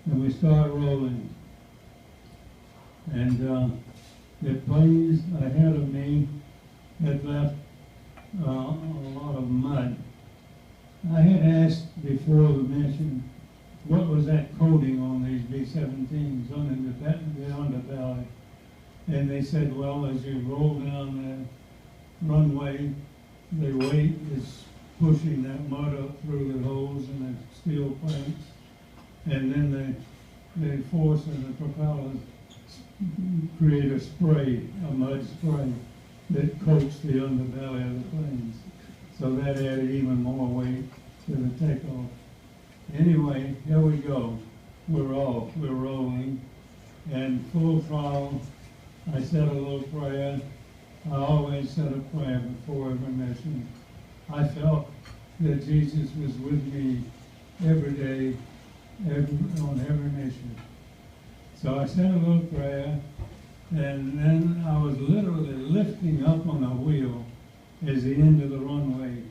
and we started rolling. And the planes ahead of me had left a lot of mud. I had asked before the mission, what was that coating on these B-17s on the underbelly? And they said, well, as you roll down the runway, the weight is pushing that mud up through the holes in the steel planks, and then the force of the propellers create a spray, a mud spray, that coats the underbelly of the planes. So that added even more weight to the takeoff. Anyway, here we go. We're off, we're rolling, and full throttle. I said a little prayer. I always said a prayer before every mission. I felt that Jesus was with me every day, on every mission. So I said a little prayer, and then I was literally lifting up on the wheel as the end of the runway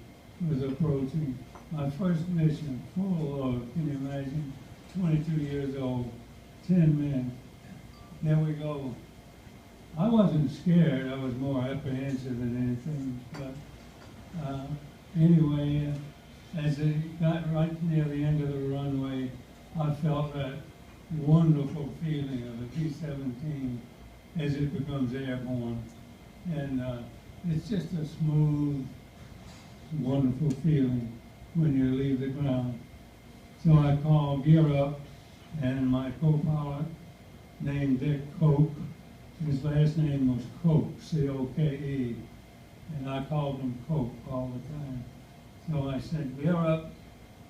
was approaching. My first mission, full load, can you imagine? 22 years old, 10 men. There we go. I wasn't scared, I was more apprehensive than anything, but anyway, as it got right near the end of the runway, I felt that wonderful feeling of the B-17 as it becomes airborne. And it's just a smooth, wonderful feeling when you leave the ground. So I called gear up, and my co-pilot named Dick Coke, his last name was Coke, C-O-K-E, and I called him Coke all the time. So I said, gear up.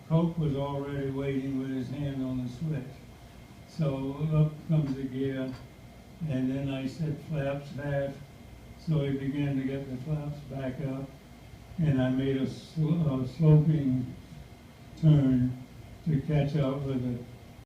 Coke was already waiting with his hand on the switch. So up comes the gear, and then I said flaps half. So he began to get the flaps back up, and I made a sloping turn to catch up with